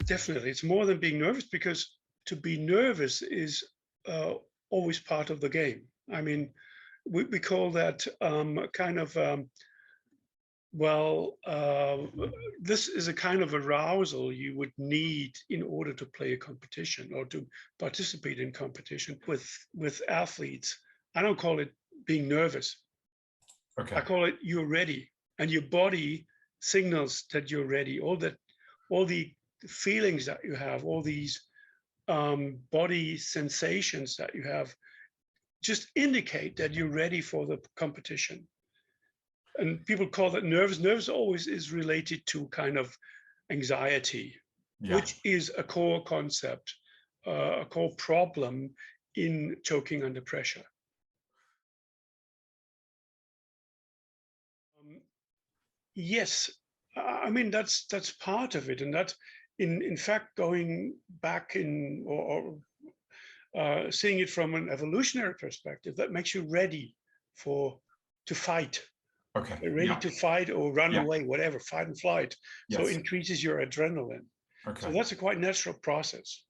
Definitely, it's more than being nervous, because to be nervous is always part of the game. I mean, we call that kind of well, this is a kind of arousal you would need in order to play a competition or to participate in competition with athletes. I don't call it being nervous. Okay. I call it you're ready, and your body signals that you're ready. All the feelings that you have, all these body sensations that you have, just indicate that you're ready for the competition. And people call that nervous. Nervous always is related to kind of anxiety, which is a core concept, a core problem in choking under pressure. Yes, I mean that's part of it, and that in fact going back in or seeing it from an evolutionary perspective, that makes you ready to fight. Okay. Ready to fight or run away, whatever, fight and flight. Yes. So it increases your adrenaline. Okay. So that's a quite natural process.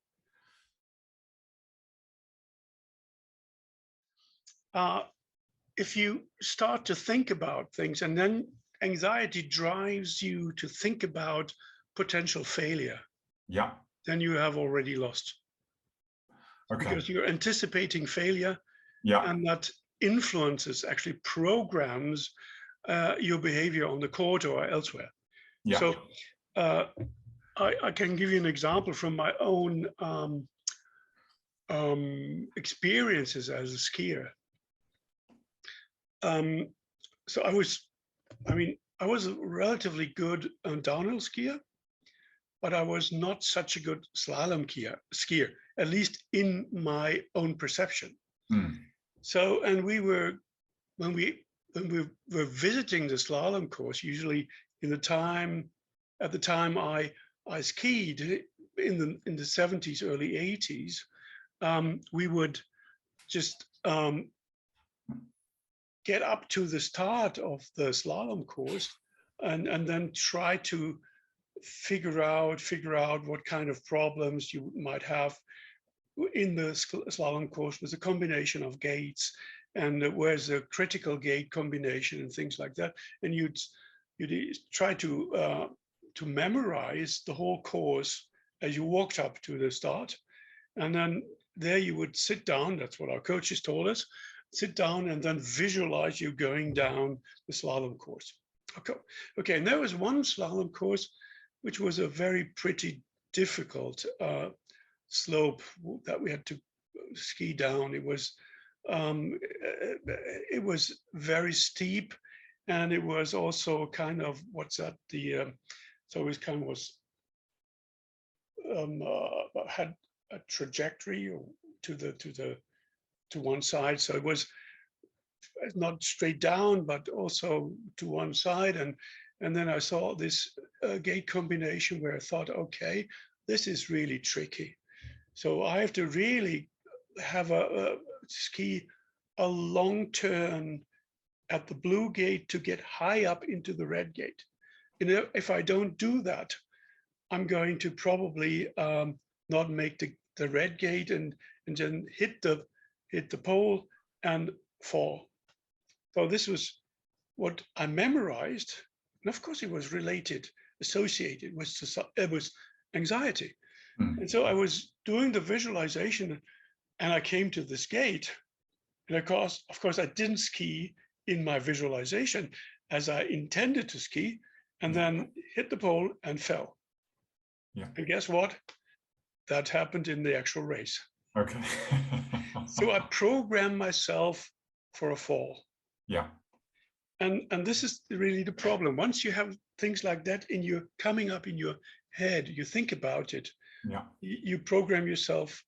If you start to think about things, and then anxiety drives you to think about potential failure, then you have already lost. Okay. Because you're anticipating failure, and that influences, actually programs your behavior on the court or elsewhere. So I can give you an example from my own experiences as a skier. So I was a relatively good downhill skier, but I was not such a good slalom skier, at least in my own perception. So, and when we were visiting the slalom course, usually at the time I skied in the 70s, early 80s, we would just get up to the start of the slalom course and then try to figure out what kind of problems you might have in the slalom course with a combination of gates, and where's a critical gate combination and things like that. And you'd try to memorize the whole course as you walked up to the start. And then there you would sit down, that's what our coaches told us, sit down and then visualize you going down the slalom course. Okay, and there was one slalom course which was a very pretty difficult slope that we had to ski down. It was very steep, and it was also kind of so it kind of was had a trajectory to one side, so it was not straight down but also to one side, and then I saw this gate combination where I thought, okay, this is really tricky. So I have to really have a ski a long turn at the blue gate to get high up into the red gate. You know, if I don't do that, I'm going to probably not make the red gate and then hit the pole and fall. So this was what I memorized, and of course it was associated with anxiety. And so I was doing the visualization, and I came to this gate, and of course I didn't ski in my visualization as I intended to ski, and then hit the pole and fell. And guess what? That happened in the actual race. Okay. So I programmed myself for a fall. And this is really the problem. Once you have things like that coming up in your head, you think about it, you program yourself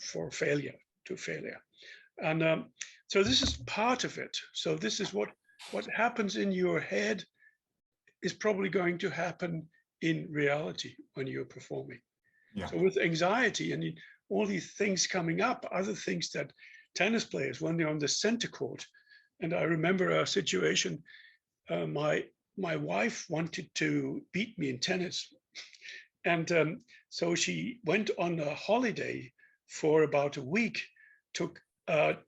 for failure. And so this is part of it. So this is what happens in your head is probably going to happen in reality when you're performing. So with anxiety and all these things coming up, other things that tennis players, when they're on the center court, and I remember a situation, my my wife wanted to beat me in tennis. And so she went on a holiday for about a week, took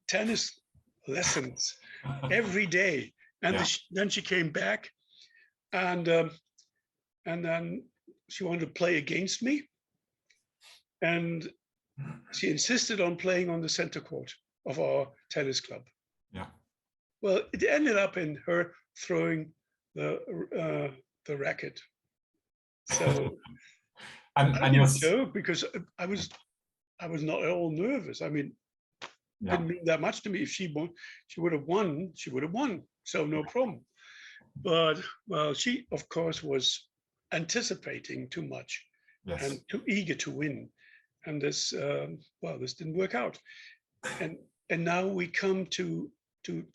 tennis lessons every day. And Yeah. then she came back, and then she wanted to play against me. And she insisted on playing on the center court of our tennis club. Yeah. Well, it ended up in her throwing the racket. So I and you're didn't joke because I was not at all nervous. I mean, yeah. didn't mean that much to me. If she would have won, she would have won. So no problem. But well, she of course was anticipating too much Yes. and too eager to win, and this this didn't work out. And now we come to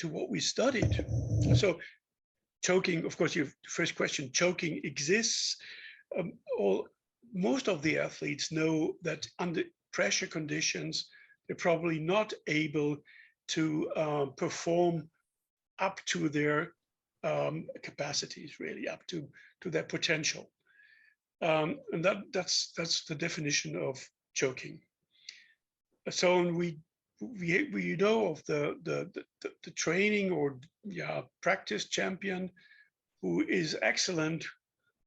what we studied. So choking, of course, your first question, choking exists. Most of the athletes know that under pressure conditions, they're probably not able to perform up to their capacities, really up to their potential. And that's the definition of choking. So we know of the training or practice champion who is excellent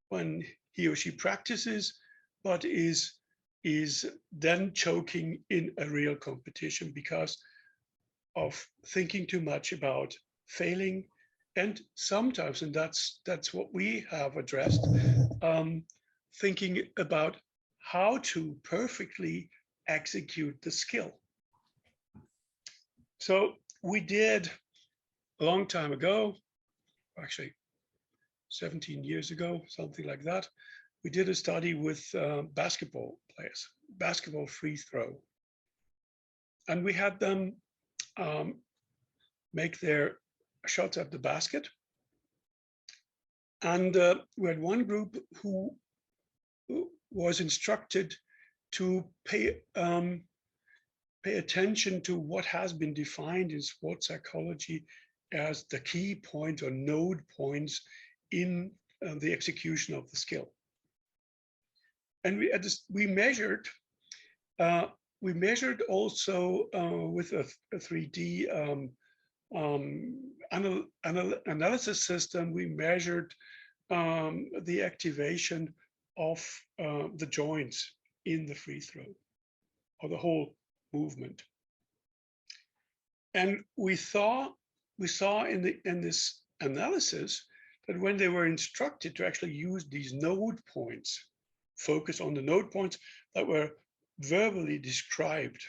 when he or she practices, but is then choking in a real competition because of thinking too much about failing, and sometimes, and that's what we have addressed, thinking about how to perfectly execute the skill. So we did a long time ago, actually 17 years ago, something like that, we did a study with basketball players, basketball free throw. And we had them make their shots at the basket. And we had one group who was instructed to pay attention to what has been defined in sports psychology as the key point or node points in the execution of the skill. And we measured also with a 3D analysis system. We measured the activation of the joints in the free throw or the whole movement. And we saw in this analysis that when they were instructed to actually use these node points, focus on the node points that were verbally described,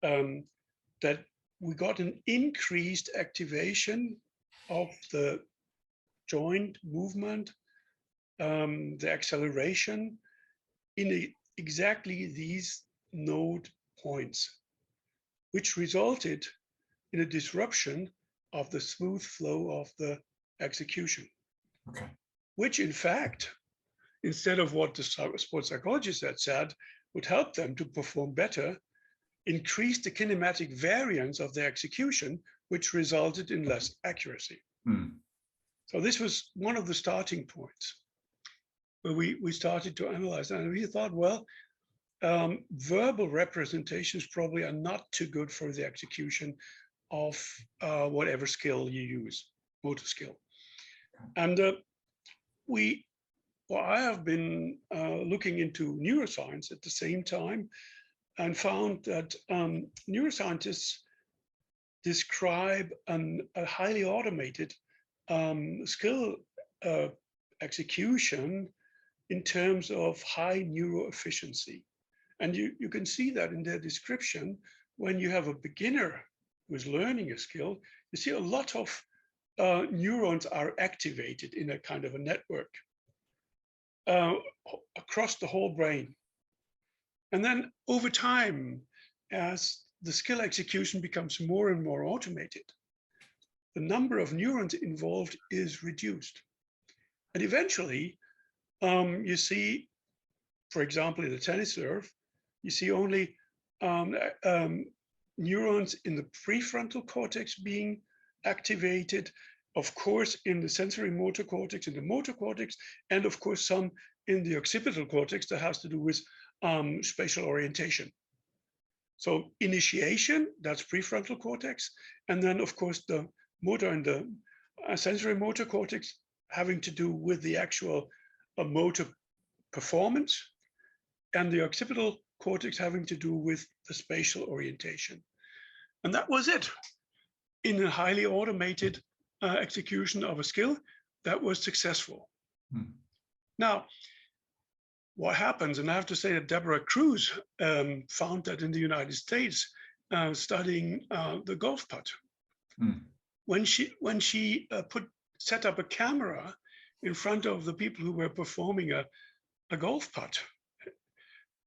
that we got an increased activation of the joint movement, the acceleration in exactly these node points, which resulted in a disruption of the smooth flow of the execution. Okay. Which in fact, instead of what the sports psychologist had said, would help them to perform better, increased the kinematic variance of the execution, which resulted in less accuracy. So this was one of the starting points where we started to analyze that. And we thought, well, verbal representations probably are not too good for the execution of whatever skill you use, motor skill. And I have been looking into neuroscience at the same time and found that neuroscientists describe a highly automated skill execution in terms of high neuroefficiency. And you can see that in their description. When you have a beginner who's learning a skill, you see a lot of neurons are activated in a kind of a network across the whole brain. And then over time, as the skill execution becomes more and more automated, the number of neurons involved is reduced. And eventually, you see, for example, in the tennis serve, you see only neurons in the prefrontal cortex being activated, of course, in the sensory motor cortex, in the motor cortex, and of course, some in the occipital cortex that has to do with spatial orientation. So initiation, that's prefrontal cortex. And then, of course, the motor and the sensory motor cortex having to do with the actual motor performance, and the occipital cortex having to do with the spatial orientation. And that was it in a highly automated execution of a skill that was successful. Now, what happens, and I have to say that Deborah Cruz found that in the United States, studying the golf putt. When she set up a camera in front of the people who were performing a golf putt,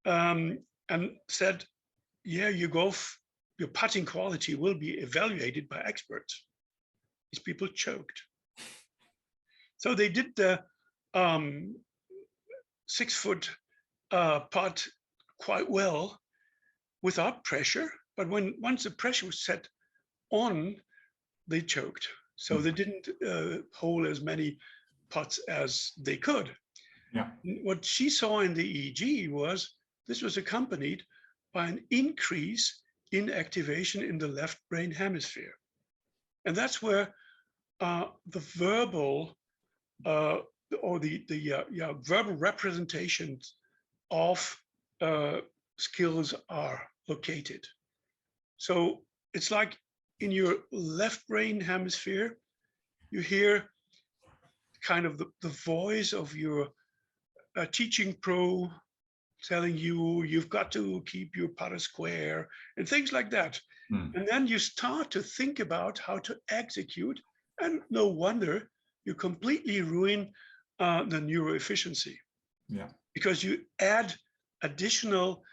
and said, yeah, your putting quality will be evaluated by experts. These people choked. So they did the 6-foot putt quite well without pressure, but once the pressure was set on, they choked. So they didn't hole as many putts as they could. Yeah. What she saw in the EEG was this was accompanied by an increase in activation in the left brain hemisphere. And that's where the verbal or the verbal representations of skills are located. So it's like in your left brain hemisphere, you hear kind of the voice of your teaching pro telling you you've got to keep your putter square and things like that. And then you start to think about how to execute, and no wonder you completely ruin the neuroefficiency. Yeah. Because you add additional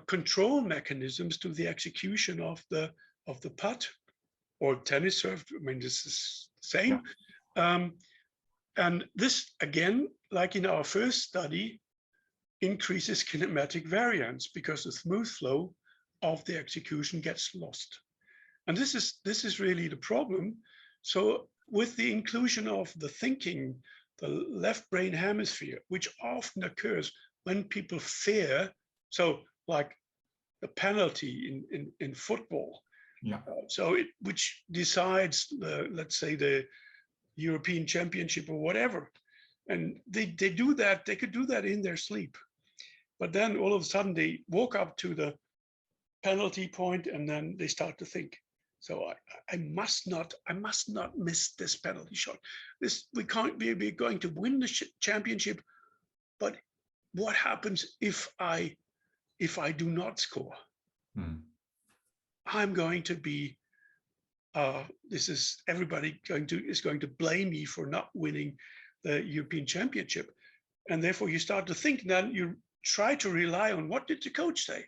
control mechanisms to the execution of the putt or tennis serve. I mean, this is the same. Yeah. And this, again, like in our first study, increases kinematic variance because the smooth flow of the execution gets lost. And this is really the problem. So with the inclusion of the thinking, the left brain hemisphere, which often occurs when people fear, so like the penalty in football, which decides, let's say, the European Championship or whatever. And they do that, they could do that in their sleep. But then all of a sudden they walk up to the penalty point and then they start to think, so I must not miss this penalty shot. We can't be going to win the championship, but what happens if I do not score? I'm going to be everybody is going to blame me for not winning the European Championship. And therefore you start to think, then you try to rely on what did the coach say?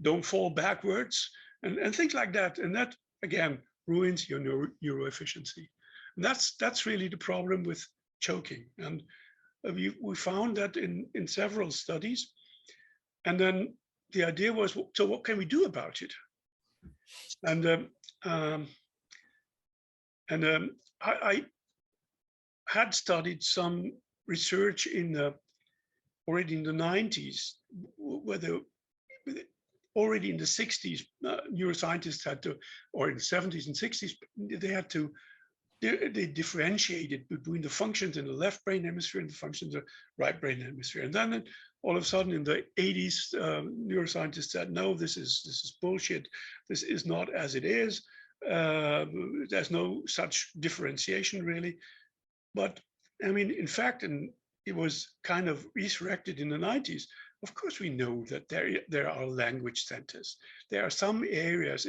Don't fall backwards and things like that. And that, again, ruins your neuroefficiency. And that's really the problem with choking. And we found that in several studies. And then the idea was, so what can we do about it? And I had studied some research already in the 90s, whether already in the 60s, neuroscientists had to, or in the 70s and 60s, they differentiated between the functions in the left brain hemisphere and the functions in the right brain hemisphere. And then all of a sudden in the 80s, neuroscientists said, no, this is bullshit. This is not as it is. There's no such differentiation really. But I mean, in fact, and it was kind of resurrected in the 90s. Of course, we know that there are language centers. There are some areas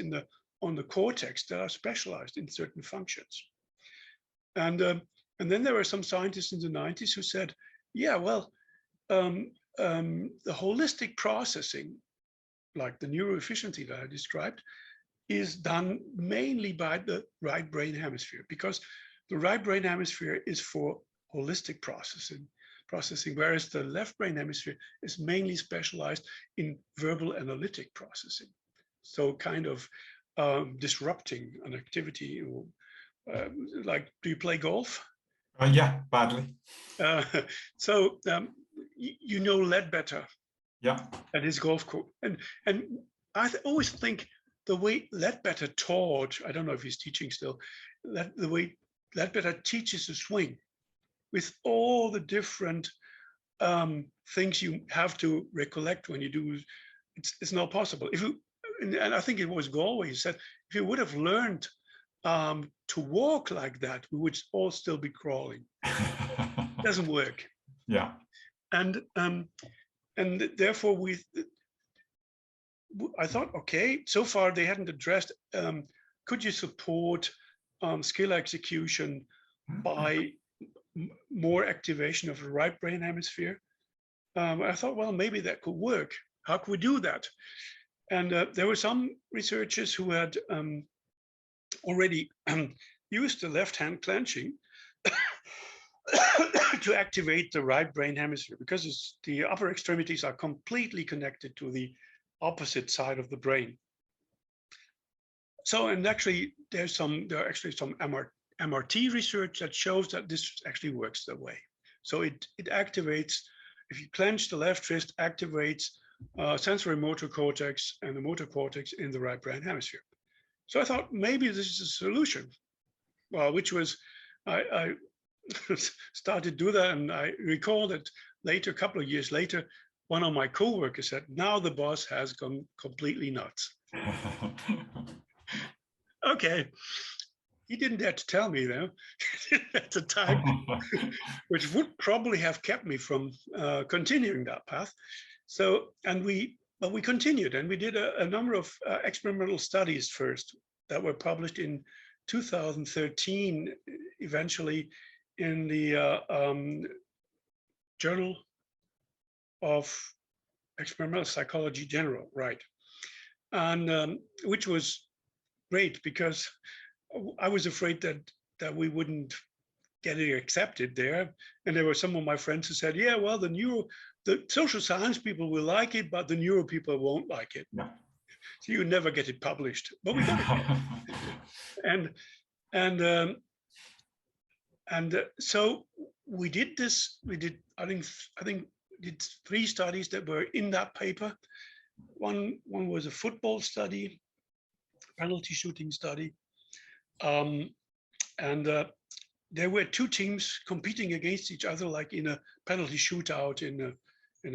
on the cortex that are specialized in certain functions. And then there were some scientists in the 90s who said, yeah, well, the holistic processing, like the neuroefficiency that I described, is done mainly by the right brain hemisphere, because the right brain hemisphere is for holistic processing, whereas the left brain hemisphere is mainly specialized in verbal analytic processing. So kind of disrupting an activity like, do you play golf? Yeah, badly. So you know Ledbetter. Yeah. At his golf course, and I always think the way Ledbetter taught, I don't know if he's teaching still, the way Ledbetter teaches the swing with all the different things you have to recollect when you do, it's not possible. If you, and I think it was Galway, he said, if you would have learned to walk like that, we would all still be crawling. It doesn't work. Yeah. And therefore I thought, okay, so far they hadn't addressed, could you support skill execution by more activation of the right brain hemisphere? I thought, well, maybe that could work. How could we do that? And there were some researchers who had already used the left hand clenching to activate the right brain hemisphere, because the upper extremities are completely connected to the opposite side of the brain. So, and actually there are actually some MRT research that shows that this actually works that way. So it activates, if you clench the left fist, activates sensory motor cortex and the motor cortex in the right brain hemisphere. So I thought maybe this is a solution. Well, which was, I started to do that, and I recall that later, a couple of years later, one of my co-workers said, now the boss has gone completely nuts. Okay, he didn't dare to tell me though at the time, which would probably have kept me from continuing that path. So, but we continued, and we did a number of experimental studies first that were published in 2013, eventually in the Journal of Experimental Psychology General, right? And which was great, because I was afraid that we wouldn't get it accepted there. And there were some of my friends who said, yeah, well, the social science people will like it, but the neuro people won't like it. Yeah. So you never get it published, but we got it. And so we did this. We did, I think did 3 studies that were in that paper. One was a football study, penalty shooting study, and there were 2 teams competing against each other, like in a penalty shootout in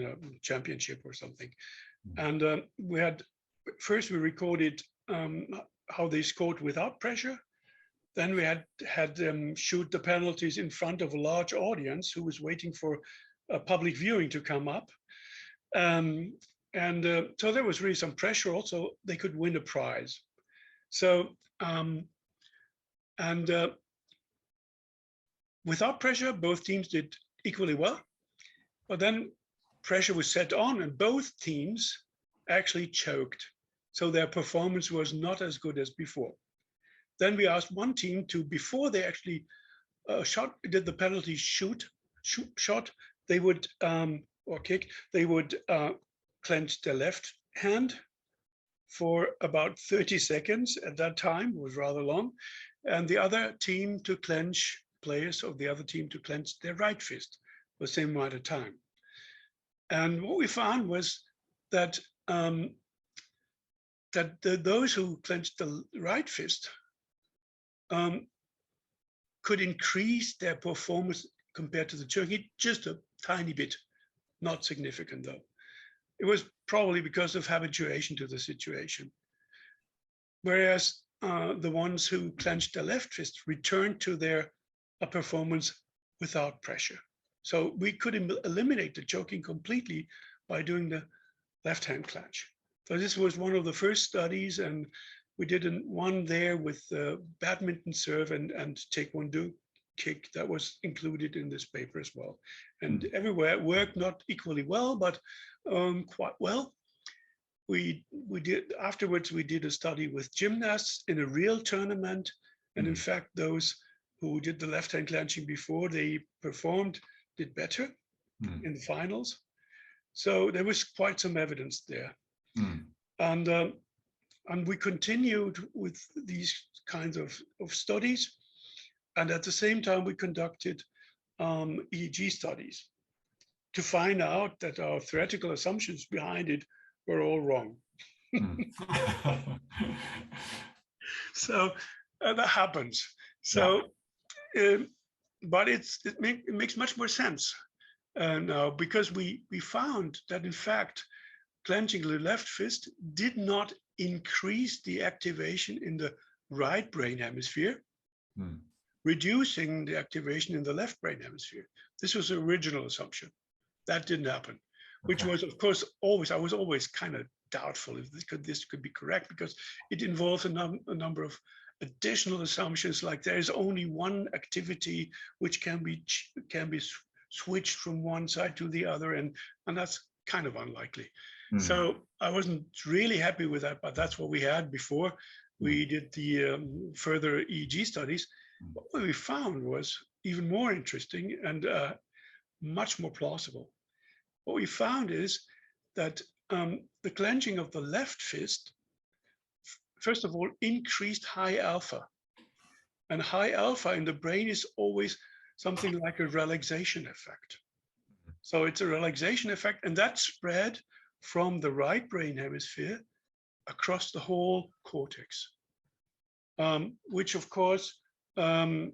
a championship or something. And first we recorded how they scored without pressure. Then we had them shoot the penalties in front of a large audience who was waiting for a public viewing to come up. So there was really some pressure also. They could win a prize. So, without pressure, both teams did equally well. But then pressure was set on, and both teams actually choked. So their performance was not as good as before. Then we asked one team to, before they actually did the penalty shot, they would, or kick, they would clench their left hand for about 30 seconds. At that time, it was rather long. And the other team to clench, players of the other team to clench their right fist for the same amount of time. And what we found was that those who clenched the right fist could increase their performance compared to the choking, just a tiny bit, not significant though. It was probably because of habituation to the situation. Whereas the ones who clenched their left fist returned to their performance without pressure. So we could eliminate the choking completely by doing the left hand clench. So this was one of the first studies, and we did one there with badminton serve and taekwondo kick that was included in this paper as well. And everywhere it worked, not equally well, but quite well. Afterwards, we did a study with gymnasts in a real tournament. And in fact, those who did the left hand clenching before they performed did better in the finals. So there was quite some evidence there. And we continued with these kinds of studies. And at the same time, we conducted EEG studies to find out that our theoretical assumptions behind it were all wrong. So that happens. So, but it makes much more sense now, because we found that in fact, clenching the left fist did not increase the activation in the right brain hemisphere, reducing the activation in the left brain hemisphere. This was the original assumption. That didn't happen, which was, of course, always, I was always kind of doubtful if this could be correct, because it involves a number of additional assumptions, like there is only one activity which can be switched from one side to the other, and that's kind of unlikely. So I wasn't really happy with that, but that's what we had before we did the further EEG studies. What we found was even more interesting and much more plausible. What we found is that the clenching of the left fist, first of all, increased high alpha. And high alpha in the brain is always something like a relaxation effect. So it's a relaxation effect, and that spread from the right brain hemisphere across the whole cortex, which of course meant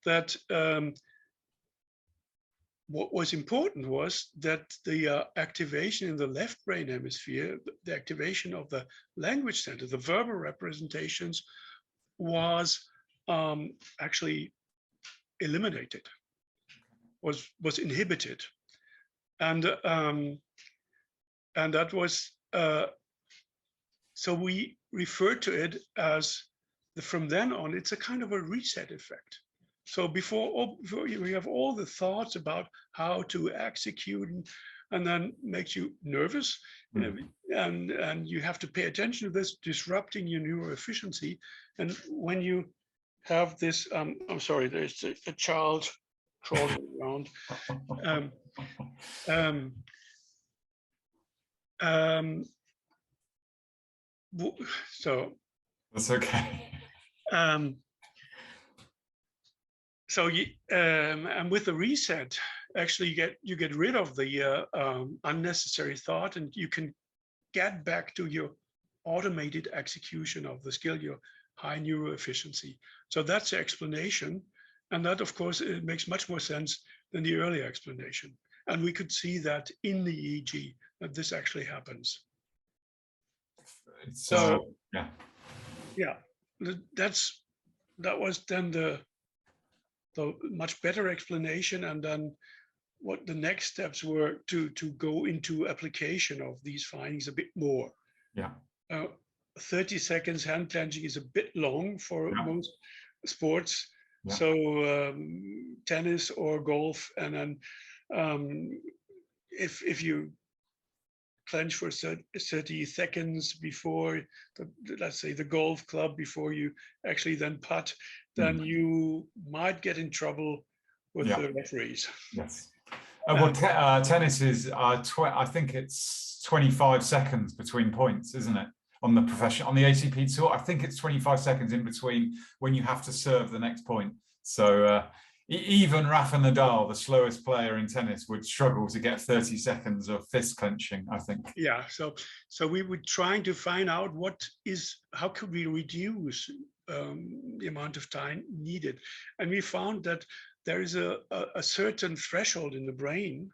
that what was important was that the activation in the left brain hemisphere, the activation of the language center, the verbal representations, was actually eliminated, was inhibited, and that was so we refer to it as from then on, it's a kind of a reset effect. So before we have all the thoughts about how to execute, and then makes you nervous, and you have to pay attention to this, disrupting your neuroefficiency. And when you have this, I'm sorry, there's a child crawling around. So that's okay. So you, and with the reset, actually you get rid of the unnecessary thought, and you can get back to your automated execution of the skill, your high neuroefficiency. So that's the explanation. And that, of course, it makes much more sense than the earlier explanation. And we could see that in the EEG, that this actually happens. So yeah, that was then the much better explanation. And then what the next steps were to go into application of these findings a bit more. 30 seconds hand clenching is a bit long for most sports. So tennis or golf, and then if you clench for 30 seconds before, let's say the golf club, before you actually then putt, then you might get in trouble with the referees. Yes. Well, tennis is, I think it's 25 seconds between points, isn't it? On the ATP tour, I think it's 25 seconds in between when you have to serve the next point. So even Rafa Nadal, the slowest player in tennis, would struggle to get 30 seconds of fist clenching, I think. Yeah, so we were trying to find out how could we reduce the amount of time needed. And we found that there is a certain threshold in the brain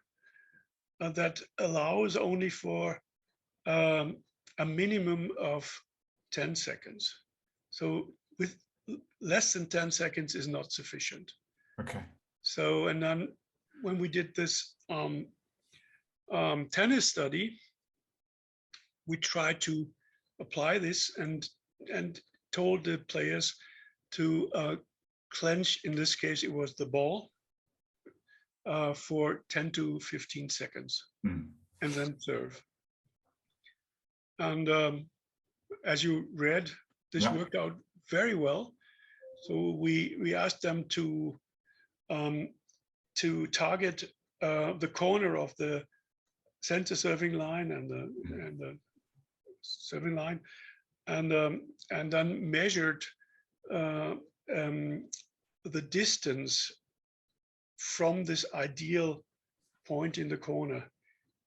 that allows only for a minimum of 10 seconds. So with less than 10 seconds is not sufficient. Okay. So, and then when we did this tennis study, we tried to apply this and told the players to clench, in this case, it was the ball, for 10 to 15 seconds, and then serve. And as you read, this worked out very well. So we asked them to target the corner of the center serving line and the serving line, and then measured the distance from this ideal point in the corner,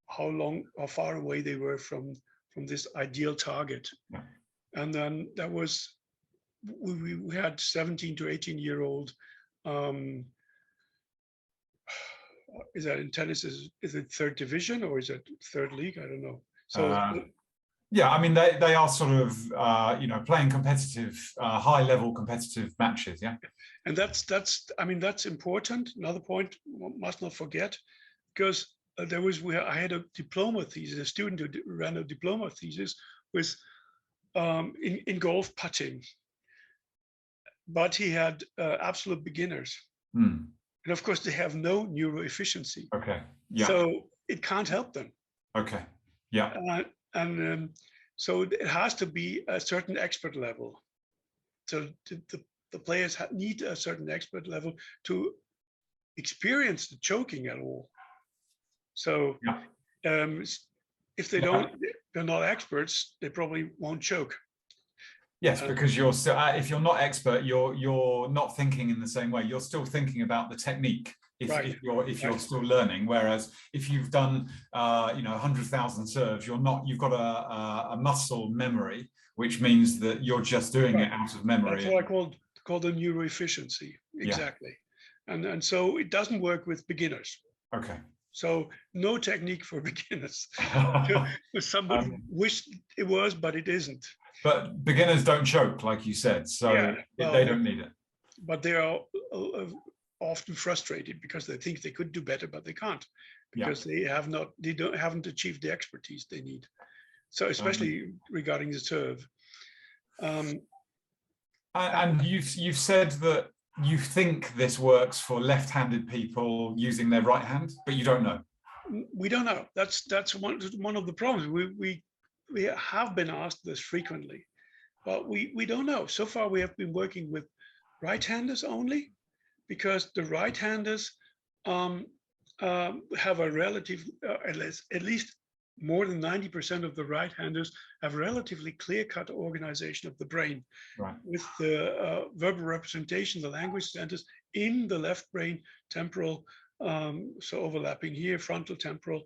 how far away they were from this ideal target. Yeah. And then that was, we had 17 to 18-year-old, is that in tennis, is it third division or is it third league? I don't know. So yeah, I mean, they are sort of, you know, playing competitive, high level competitive matches. Yeah. And I mean, that's important. Another point one must not forget, because I had a diploma thesis, a student who ran a diploma thesis with in golf putting, but he had absolute beginners. Mm. And of course, they have no neuroefficiency. Okay. Yeah. So it can't help them. Okay. Yeah. So it has to be a certain expert level. So the players need a certain expert level to experience the choking at all. So yeah. If they're not experts, they probably won't choke. Yes, because you're still, if you're not expert, you're not thinking in the same way. You're still thinking about the technique if you're still learning. Whereas if you've done you know 100,000 serves, you've got a muscle memory, which means that you're just doing it out of memory. That's what I call the neuroefficiency. Exactly. Yeah. And so it doesn't work with beginners. Okay. So no technique for beginners. Somebody wished it was, but it isn't. But beginners don't choke, like you said, so they don't need it. But they are often frustrated because they think they could do better, but they can't, because they haven't achieved the expertise they need. So especially regarding the serve. And you've said that you think this works for left-handed people using their right hand, but you don't know. We don't know. That's one of the problems. We have been asked this frequently, but we don't know. So far, we have been working with right-handers only, because the right-handers have a relative, at least more than 90% of the right-handers have relatively clear-cut organization of the brain, with the verbal representation, the language centers in the left brain temporal, so overlapping here, frontal temporal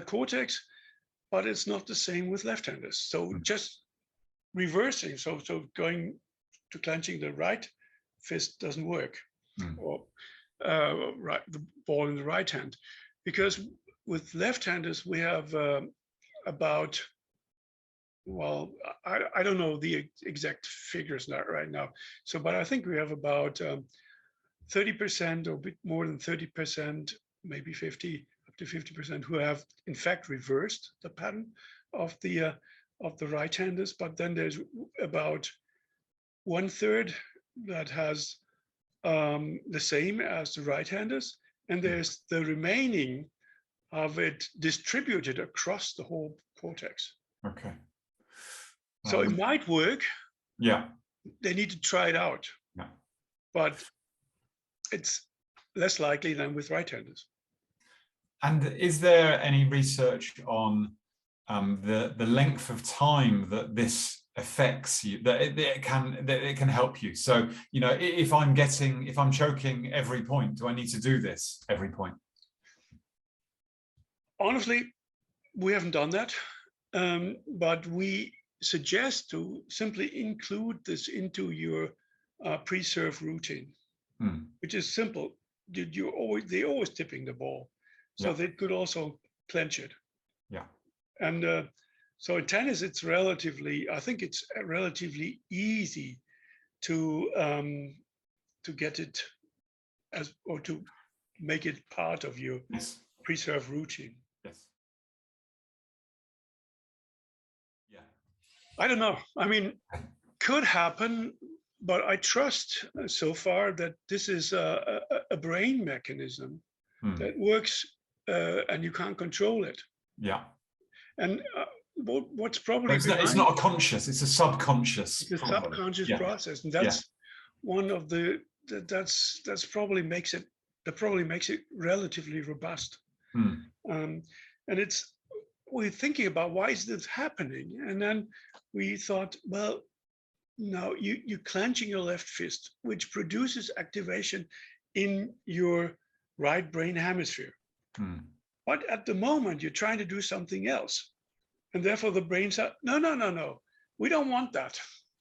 cortex. But it's not the same with left-handers. So just reversing, so going to clenching the right fist doesn't work, or the ball in the right hand, because with left-handers we have about, well, I don't know the exact figures right now. So, but I think we have about 30% or a bit more than 30%, maybe 50. To 50% who have in fact reversed the pattern of the right-handers, but then there's about 1/3 that has the same as the right-handers, and there's the remaining of it distributed across the whole cortex. Okay. So it might work. Yeah. They need to try it out. Yeah. But it's less likely than with right-handers. And is there any research on the length of time that this affects you, that it can help you? So, you know, if I'm choking every point, do I need to do this every point? Honestly, we haven't done that, but we suggest to simply include this into your pre-serve routine, which is simple. They're always tipping the ball. So they could also clench it. Yeah. And so in tennis, I think it's relatively easy to get it or to make it part of your pre-serve routine. Yes. Yeah. I don't know. I mean, could happen, but I trust so far that this is a brain mechanism that works. And you can't control it. Yeah. And what's probably it's not a conscious, it's a subconscious. It's a subconscious process, and that's one of the that's probably makes it relatively robust. And we're thinking about why is this happening, and then we thought, well, Now you're clenching your left fist, which produces activation in your right brain hemisphere. But at the moment, you're trying to do something else. And therefore the brain said, no, we don't want that.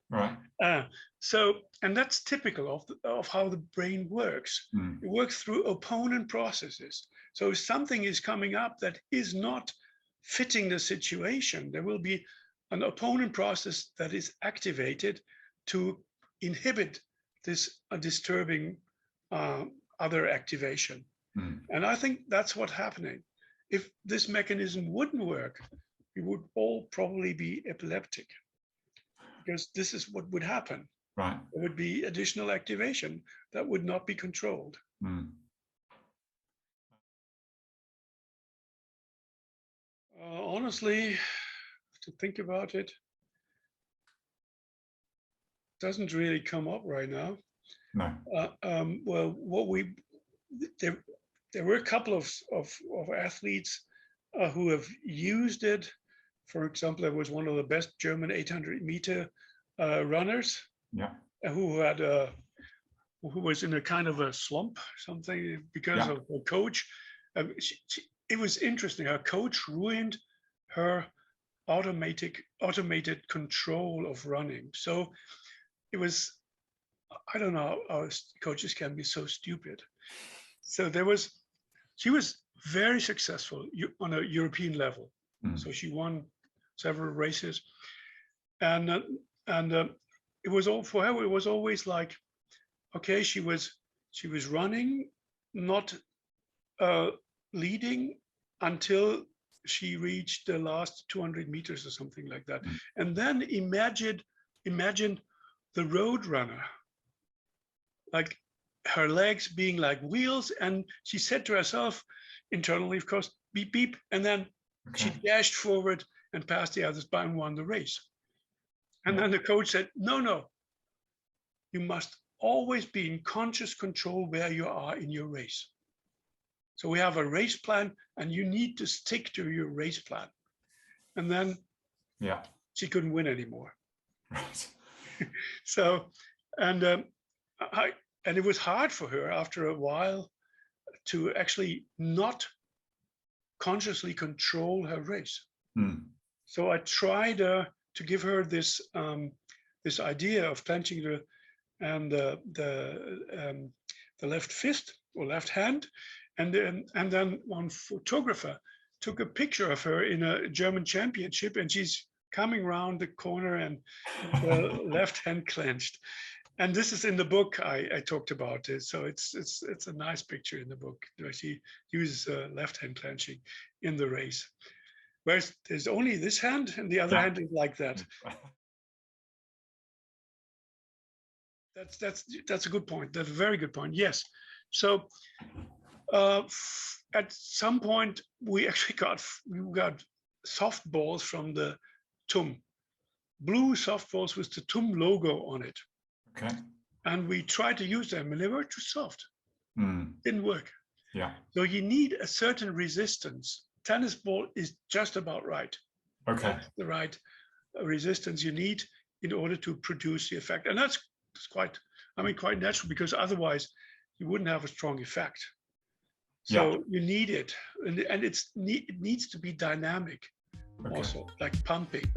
Right. And that's typical of how the brain works. It works through opponent processes. So if something is coming up that is not fitting the situation, there will be an opponent process that is activated to inhibit this disturbing other activation. And I think that's what's happening. If this mechanism wouldn't work, we would all probably be epileptic, because this is what would happen. Right. There would be additional activation that would not be controlled. Honestly, to think about it, doesn't really come up right now. No. Well, there were a couple of athletes who have used it. For example, there was one of the best German 800-meter runners, who was in a kind of a slump, something, because of her coach. It was interesting. Her coach ruined her automated control of running. So it was, I don't know, our coaches can be so stupid. So she was very successful on a European level. So she won several races, and it was all for her. It was always like, okay, she was running, not leading until she reached the last 200 meters or something like that. And then imagine the road runner, like her legs being like wheels, and she said to herself internally, of course, beep beep, and then she dashed forward and passed the others by and won the race. And then the coach said, no, you must always be in conscious control where you are in your race. So we have a race plan, and you need to stick to your race plan. And then she couldn't win anymore. Right. So, and it was hard for her after a while to actually not consciously control her race. So I tried to give her this this idea of clenching the left fist or left hand, and then one photographer took a picture of her in a German championship, and she's coming around the corner and the left hand clenched. And this is in the book. I talked about it, so it's a nice picture in the book where she uses left hand clenching in the race, whereas there's only this hand and the other hand is like that. That's a good point. That's a very good point. Yes. So at some point we actually got soft balls from the TUM, blue soft balls with the TUM logo on it. Okay. And we tried to use them, and they were too soft. Didn't work. Yeah. So you need a certain resistance. Tennis ball is just about right. Okay. That's the right resistance you need in order to produce the effect. And that's quite natural, because otherwise you wouldn't have a strong effect. So you need it. And it needs to be dynamic also, like pumping.